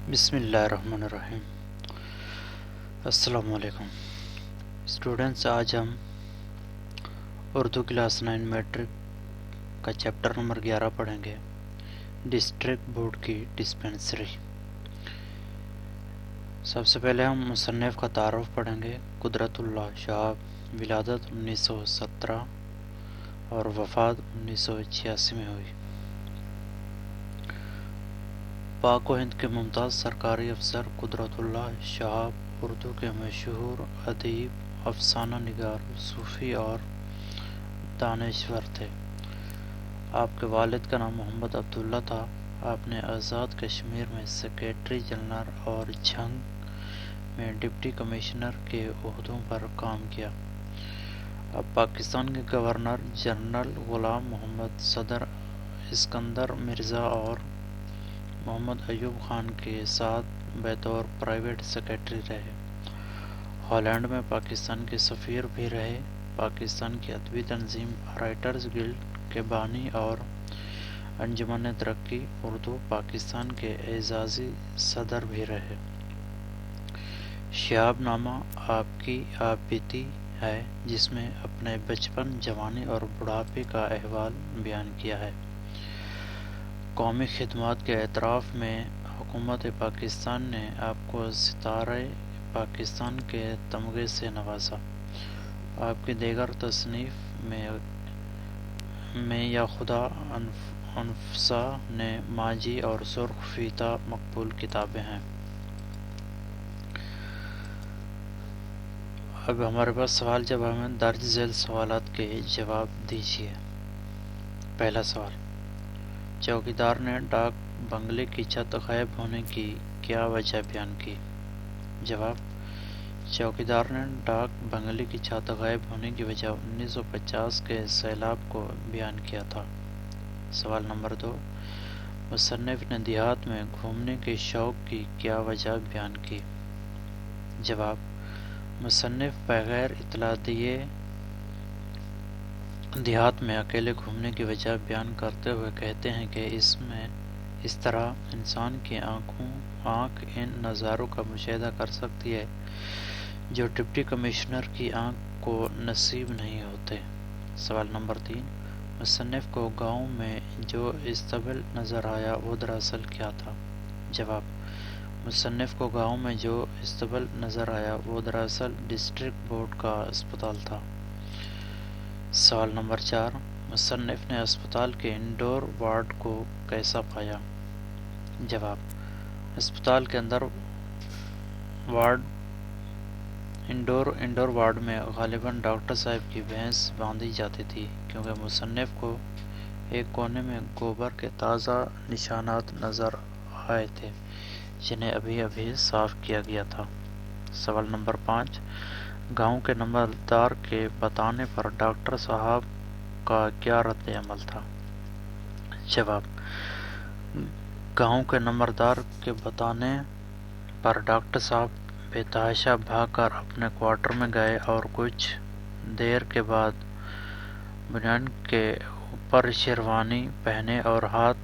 بسم اللہ الرحمن الرحیم۔ السلام علیکم اسٹوڈنٹس، آج ہم اردو کلاس 9 میٹرک کا چیپٹر نمبر 11 پڑھیں گے، ڈسٹرکٹ بورڈ کی ڈسپنسری۔ سب سے پہلے ہم مصنف کا تعارف پڑھیں گے۔ قدرت اللہ شہاب، ولادت 1917 اور وفات 1986 میں ہوئی۔ پاک و ہند کے ممتاز سرکاری افسر قدرت اللہ شہاب اردو کے مشہور ادیب، افسانہ نگار، صوفی اور دانشور تھے۔ آپ کے والد کا نام محمد عبداللہ تھا۔ آپ نے آزاد کشمیر میں سیکریٹری جنرل اور جھنگ میں ڈپٹی کمشنر کے عہدوں پر کام کیا۔ اب پاکستان کے گورنر جنرل غلام محمد، صدر اسکندر مرزا اور محمد ایوب خان کے ساتھ بطور پرائیویٹ سیکریٹری رہے۔ ہالینڈ میں پاکستان کے سفیر بھی رہے۔ پاکستان کی ادبی تنظیم رائٹرز گلڈ کے بانی اور انجمن ترقی اردو پاکستان کے اعزازی صدر بھی رہے۔ شہاب نامہ آپ کی آپ بیتی ہے، جس میں اپنے بچپن، جوانی اور بڑھاپے کا احوال بیان کیا ہے۔ قومی خدمات کے اعتراف میں حکومت پاکستان نے آپ کو ستارہ پاکستان کے تمغے سے نوازا۔ آپ کی دیگر تصنیف میں یا خدا انفسا نے ماجی اور سرخ فیتہ مقبول کتابیں ہیں۔ اب ہمارے پاس سوال جواب میں درج ذیل سوالات کے جواب دیجیے۔ پہلا سوال، چوکیدار نے ڈاک بنگلے کی چھت غائب ہونے کی کیا وجہ بیان کی؟ جواب، چوکیدار نے ڈاک بنگلے کی چھت غائب ہونے کی وجہ 1950 کے سیلاب کو بیان کیا تھا۔ سوال نمبر 2، مصنف نے دیہات میں گھومنے کے شوق کی کیا وجہ بیان کی؟ جواب، مصنف بغیر اطلاع دیے دیہات میں اکیلے گھومنے کی وجہ بیان کرتے ہوئے کہتے ہیں کہ اس طرح انسان کی آنکھ ان نظاروں کا مشاہدہ کر سکتی ہے جو ڈپٹی کمشنر کی آنکھ کو نصیب نہیں ہوتے۔ سوال نمبر 3، مصنف کو گاؤں میں جو اصطبل نظر آیا وہ دراصل کیا تھا؟ جواب، مصنف کو گاؤں میں جو اصطبل نظر آیا وہ دراصل ڈسٹرکٹ بورڈ کا اسپتال تھا۔ سوال نمبر 4، مصنف نے اسپتال کے انڈور وارڈ کو کیسا پایا؟ جواب، اسپتال کے انڈور وارڈ میں غالباً ڈاکٹر صاحب کی بھینس باندھی جاتی تھی، کیونکہ مصنف کو ایک کونے میں گوبر کے تازہ نشانات نظر آئے تھے جنہیں ابھی ابھی صاف کیا گیا تھا۔ سوال نمبر 5، گاؤں کے نمبردار کے بتانے پر ڈاکٹر صاحب کا کیا رد عمل تھا؟ جواب، گاؤں کے نمبردار کے بتانے پر ڈاکٹر صاحب بے تحاشا بھاگ کر اپنے کوارٹر میں گئے اور کچھ دیر کے بعد بنیان کے اوپر شیروانی پہنے اور ہاتھ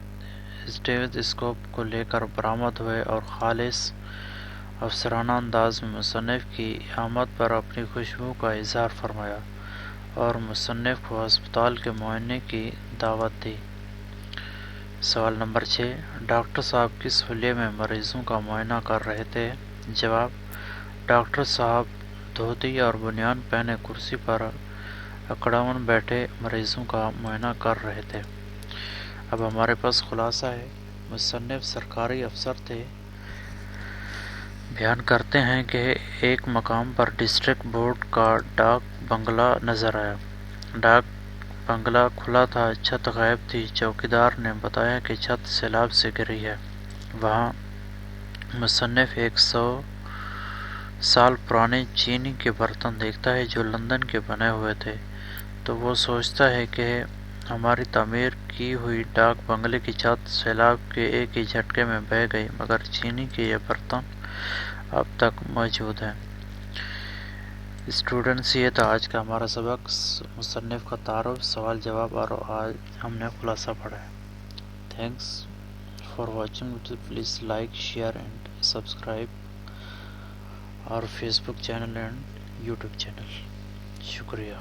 اسٹیتھوسکوپ کو لے کر برآمد ہوئے اور خالص افسرانہ انداز میں مصنف کی آمد پر اپنی خوشبو کا اظہار فرمایا اور مصنف کو اسپتال کے معائنے کی دعوت دی۔ سوال نمبر 6، ڈاکٹر صاحب کس حلیے میں مریضوں کا معائنہ کر رہے تھے؟ جواب، ڈاکٹر صاحب دھوتی اور بنیان پہنے کرسی پر اکڑاون بیٹھے مریضوں کا معائنہ کر رہے تھے۔ اب ہمارے پاس خلاصہ ہے۔ مصنف سرکاری افسر تھے۔ بیان کرتے ہیں کہ ایک مقام پر ڈسٹرکٹ بورڈ کا ڈاک بنگلہ نظر آیا۔ ڈاک بنگلہ کھلا تھا، چھت غائب تھی۔ چوکیدار نے بتایا کہ چھت سیلاب سے گری ہے۔ وہاں مصنف 100 سال پرانے چینی کے برتن دیکھتا ہے جو لندن کے بنے ہوئے تھے، تو وہ سوچتا ہے کہ ہماری تعمیر کی ہوئی ڈاک بنگلے کی چھت سیلاب کے ایک ہی جھٹکے میں بہہ گئی، مگر چینی کے یہ برتن اب تک موجود ہیں۔ اسٹوڈنٹس، یہ تھا آج کا ہمارا سبق، مصنف کا تعارف، سوال جواب، اور آج ہم نے خلاصہ پڑھا ہے۔ Thanks for watching. Please like share and subscribe اور Facebook channel and YouTube channel. شکریہ.